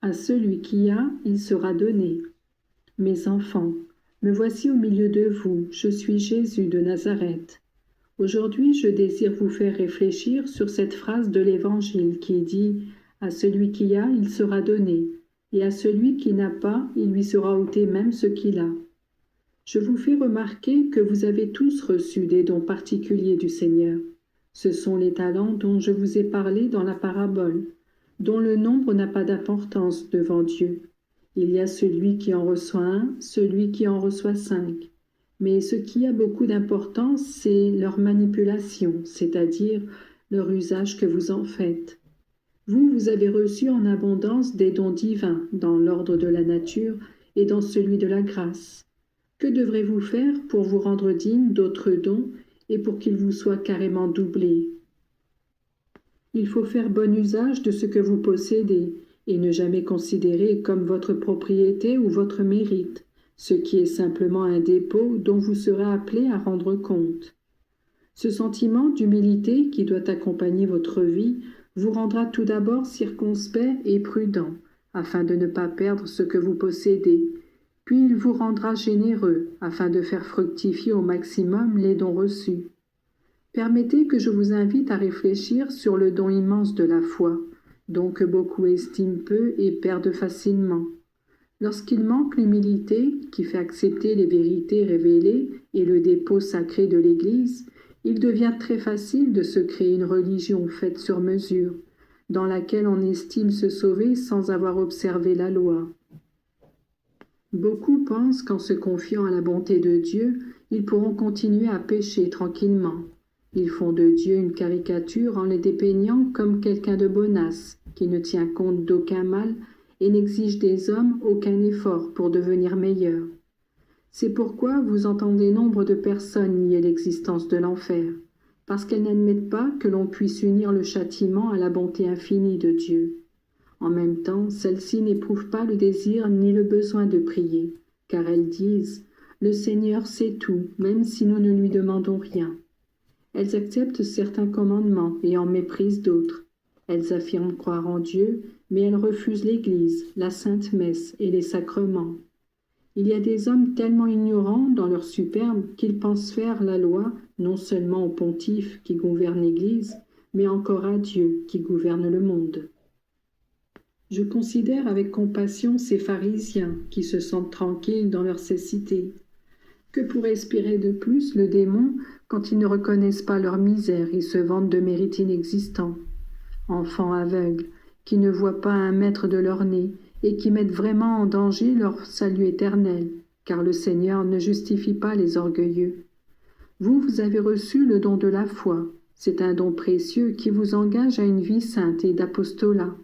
À celui qui a, il sera donné. Mes enfants, me voici au milieu de vous, je suis Jésus de Nazareth. Aujourd'hui, je désire vous faire réfléchir sur cette phrase de l'Évangile qui dit « À celui qui a, il sera donné, et à celui qui n'a pas, il lui sera ôté même ce qu'il a. » Je vous fais remarquer que vous avez tous reçu des dons particuliers du Seigneur. Ce sont les talents dont je vous ai parlé dans la parabole, dont le nombre n'a pas d'importance devant Dieu. Il y a celui qui en reçoit un, celui qui en reçoit 5. Mais ce qui a beaucoup d'importance, c'est leur manipulation, c'est-à-dire leur usage que vous en faites. Vous avez reçu en abondance des dons divins dans l'ordre de la nature et dans celui de la grâce. Que devrez-vous faire pour vous rendre digne d'autres dons et pour qu'ils vous soient carrément doublés? Il faut faire bon usage de ce que vous possédez et ne jamais considérer comme votre propriété ou votre mérite, ce qui est simplement un dépôt dont vous serez appelé à rendre compte. Ce sentiment d'humilité qui doit accompagner votre vie vous rendra tout d'abord circonspect et prudent, afin de ne pas perdre ce que vous possédez, puis il vous rendra généreux, afin de faire fructifier au maximum les dons reçus. Permettez que je vous invite à réfléchir sur le don immense de la foi, don que beaucoup estiment peu et perdent facilement. Lorsqu'il manque l'humilité qui fait accepter les vérités révélées et le dépôt sacré de l'Église, il devient très facile de se créer une religion faite sur mesure, dans laquelle on estime se sauver sans avoir observé la loi. Beaucoup pensent qu'en se confiant à la bonté de Dieu, ils pourront continuer à pécher tranquillement. Ils font de Dieu une caricature en le dépeignant comme quelqu'un de bonasse, qui ne tient compte d'aucun mal et n'exige des hommes aucun effort pour devenir meilleur. C'est pourquoi vous entendez nombre de personnes nier l'existence de l'enfer, parce qu'elles n'admettent pas que l'on puisse unir le châtiment à la bonté infinie de Dieu. En même temps, celles-ci n'éprouvent pas le désir ni le besoin de prier, car elles disent « Le Seigneur sait tout, même si nous ne lui demandons rien ». Elles acceptent certains commandements et en méprisent d'autres. Elles affirment croire en Dieu, mais elles refusent l'Église, la Sainte Messe et les sacrements. Il y a des hommes tellement ignorants dans leur superbe qu'ils pensent faire la loi non seulement au pontife qui gouverne l'Église, mais encore à Dieu qui gouverne le monde. Je considère avec compassion ces pharisiens qui se sentent tranquilles dans leur cécité. Que pourrait espérer de plus le démon quand ils ne reconnaissent pas leur misère et se vantent de mérites inexistants? Enfants aveugles, qui ne voient pas un mètre de leur nez et qui mettent vraiment en danger leur salut éternel, car le Seigneur ne justifie pas les orgueilleux. Vous avez reçu le don de la foi. C'est un don précieux qui vous engage à une vie sainte et d'apostolat.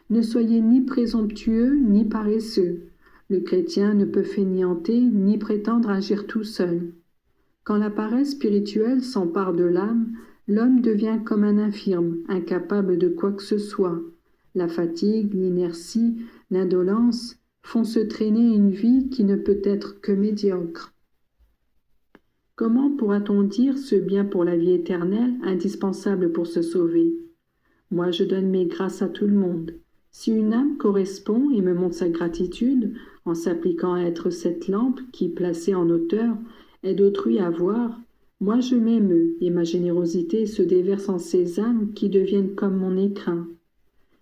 Ne soyez ni présomptueux ni paresseux. Le chrétien ne peut fainéanter ni prétendre agir tout seul. Quand la paresse spirituelle s'empare de l'âme, l'homme devient comme un infirme, incapable de quoi que ce soit. La fatigue, l'inertie, l'indolence font se traîner une vie qui ne peut être que médiocre. Comment pourra-t-on dire ce bien pour la vie éternelle, indispensable pour se sauver? Moi, je donne mes grâces à tout le monde. Si une âme correspond et me montre sa gratitude, en s'appliquant à être cette lampe qui, placée en hauteur, aide autrui à voir, moi je m'émeus et ma générosité se déverse en ces âmes qui deviennent comme mon écrin.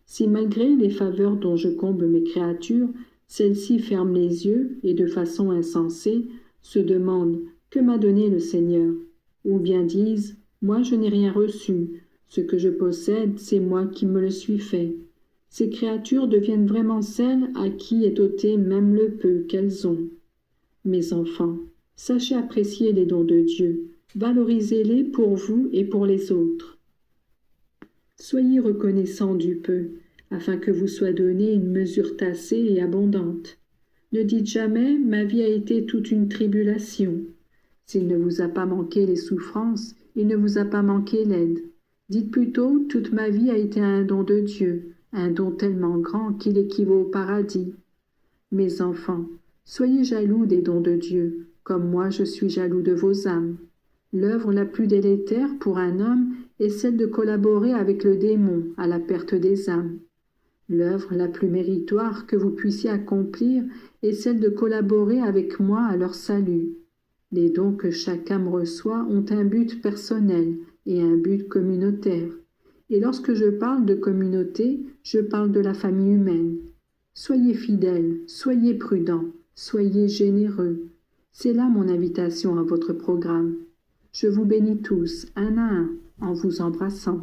Si malgré les faveurs dont je comble mes créatures, celles-ci ferment les yeux et de façon insensée se demandent « Que m'a donné le Seigneur ?» ou bien disent « Moi je n'ai rien reçu, ce que je possède, c'est moi qui me le suis fait. » Ces créatures deviennent vraiment celles à qui est ôté même le peu qu'elles ont. Mes enfants, sachez apprécier les dons de Dieu, valorisez-les pour vous et pour les autres. Soyez reconnaissants du peu, afin que vous soit donnée une mesure tassée et abondante. Ne dites jamais « ma vie a été toute une tribulation ». S'il ne vous a pas manqué les souffrances, il ne vous a pas manqué l'aide. Dites plutôt « toute ma vie a été un don de Dieu ». Un don tellement grand qu'il équivaut au paradis. Mes enfants, soyez jaloux des dons de Dieu, comme moi je suis jaloux de vos âmes. L'œuvre la plus délétère pour un homme est celle de collaborer avec le démon à la perte des âmes. L'œuvre la plus méritoire que vous puissiez accomplir est celle de collaborer avec moi à leur salut. Les dons que chaque âme reçoit ont un but personnel et un but communautaire. Et lorsque je parle de communauté, je parle de la famille humaine. Soyez fidèles, soyez prudents, soyez généreux. C'est là mon invitation à votre programme. Je vous bénis tous, un à un, en vous embrassant.